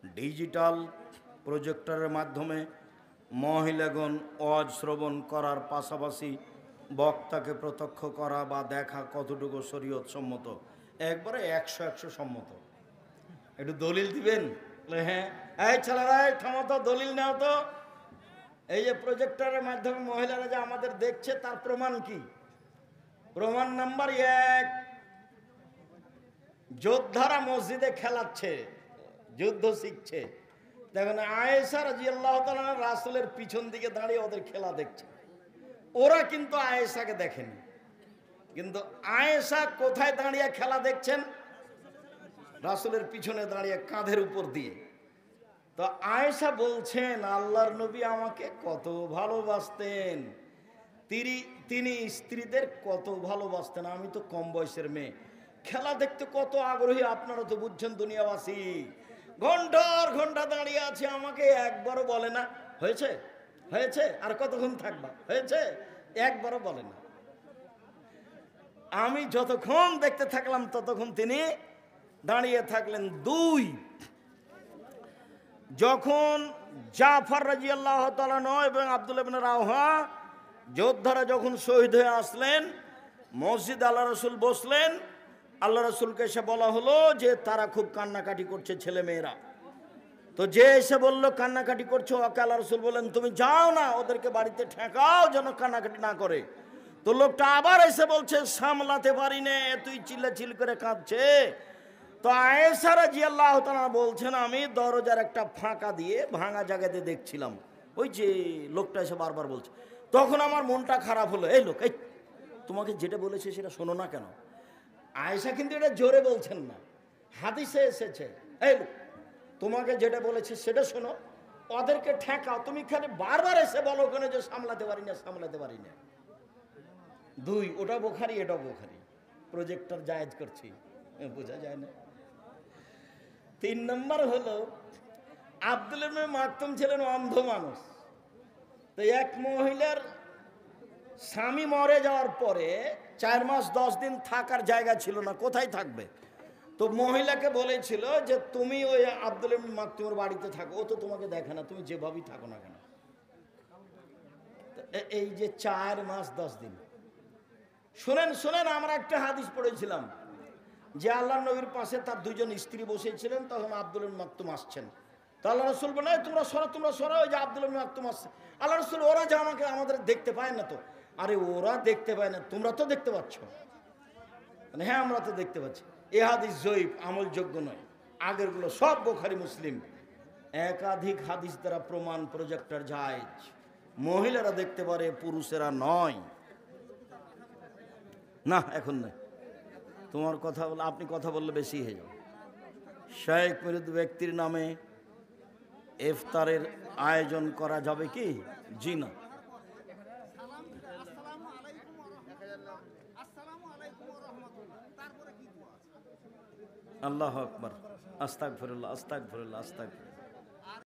Digital প্রজেক্টরের মাধ্যমে মহিলাগণ ওয়াজ শ্রবণ করার পাশাপাশি বক্তাকে প্রত্যক্ষ করা বা দেখা কতটুকু শরীয়ত সম্মত? একবারে 100 সম্মত। একটু দলিল দিবেন? হ্যাঁ, এই ছেলেরা থামো তো, দলিল নাও তো। এই যে প্রজেক্টরের মাধ্যমে মহিলারা যে আমাদের দেখছে, তার প্রমাণ কি? প্রমাণ নাম্বার 1, যোদ্ধারা মসজিদে খেলাচ্ছে, যুদ্ধ শিখছে। দেখুন, আয়েশা রাদিয়াল্লাহু তাআলা রাসূলের পিছন দিকে দাঁড়িয়ে ওদের খেলা দেখছে। ওরা কিন্তু আয়েশাকে দেখেনি, কিন্তু আয়েশা কোথায় দাঁড়িয়ে খেলা দেখছেন? রাসূলের পিছনে দাঁড়িয়ে, কাঁধের উপর দিয়ে। তো আয়েশা বলছেন, আল্লাহর নবী আমাকে কত ভালোবাসতেন, তিনি স্ত্রীদের কত ভালোবাসতেন। আমি তো কম বয়সের মেয়ে, খেলা দেখতে কত আগ্রহী। আপনারা তো বুঝছেন দুনিয়াবাসী, ঘন্টার ঘন্টা দাঁড়িয়ে আছে, আমাকে একবারও বলে না হয়েছে হয়েছে আর কতক্ষণ থাকবা, হয়েছে একবারও বলে না। আমি যতক্ষণ দেখতে থাকলাম ততক্ষণ তিনি দাঁড়িয়ে থাকলেন। 2, যখন জাফর রাদিয়াল্লাহু তাআলা এবং আব্দুল্লাহ ইবনে রাওহা যোদ্ধারা যখন শহীদ হয়ে আসলেন, মসজিদ আল্লাহ রসুল বসলেন। আল্লাহ রসুলকে এসে বলা হলো যে তারা খুব কান্নাকাটি করছে, ছেলে মেয়েরা। তো যে এসে বললো কান্নাকাটি করছো, ওকে আল্লাহ রসুল বললেন তুমি যাও না, ওদেরকে বাড়িতে ঠেকাও যেন কান্নাকাটি না করে। তো লোকটা আবার এসে বলছে সামলাতে পারি নে, তুই চিল্লাচিল্লি করে কাঁদছে। তো আয়েশা রাদিয়াল্লাহু তাআলা বলছেন, আমি দরজার একটা ফাঁকা দিয়ে ভাঙা জায়গাতে দেখছিলাম, ওই যে লোকটা এসে বারবার বলছে। তখন আমার মনটা খারাপ হলো, এই লোক, এই তোমাকে যেটা বলেছে সেটা শোনো না কেন? আয়েশা কিন্তু এটা জোরে বলছেন না, হাদিসে এসেছে, এই লোক তোমাকে যেটা বলেছে সেটা শোনো, ওদেরকে ঠেকাও। তুমি খালি বারবার এসে বলো কেন যে সামলাতে পারি না, সামলাতে পারি না। 2, ওটা বুখারী এটাও বুখারী, প্রজেক্টর জায়েজ করছি, বোঝা যায় না। 3 নম্বর হলো, আব্দুল্লাহ ইবনে মাকতুম ছিলেন অন্ধ মানুষ। তো এক মহিলার স্বামী মরে যাওয়ার পরে 4 মাস 10 দিন থাকার জায়গা ছিল না, কোথায় থাকবে? তো মহিলাকে বলেছিল যে তুমি ওই আব্দুল্লাহ ইবনে মাকতুমের বাড়িতে থাকো, ও তো তোমাকে দেখে না, তুমি যেভাবেই থাকো না কেন। এই যে 4 মাস 10 দিন, শুনেন শুনেন, আমরা একটা হাদিস পড়েছিলাম যে আল্লাহর নবীর পাশে তার 2 জন স্ত্রী বসেছিলেন, তখন আব্দুল্লাহ ইবনে মাকতুম আসছেন। তো আল্লাহ রসুল বলে, তোমরা সরো, ওই যে আব্দুল্লাহ ইবনে মাকতুম আসছে। আল্লাহ রসুল, ওরা যে আমাদের দেখতে পায় না তো। আরে ওরা দেখতে পায় না, তোমরা তো দেখতে পাচ্ছ। মানে হ্যাঁ, আমরা তো দেখতে পাচ্ছি। এ হাদিস জয়ীফ, আমলযোগ্য নয়। আগেরগুলো সব বুখারী মুসলিম। একাধিক হাদিস দ্বারা প্রমাণ প্রজেক্টর জায়েজ, মহিলারা দেখতে পারে, পুরুষেরা নয়। না এখন নয়, তোমার কথা বলে, আপনি কথা বললে বেশি হয়ে যাবে। শেখ মরিদ ব্যক্তির নামে ইফতারের আয়োজন করা যাবে কি? জি না। আল্লাহু আকবার, আস্তাগফিরুল্লাহ, আস্তাগফিরুল্লাহ, আস্তাগফিরুল্লাহ।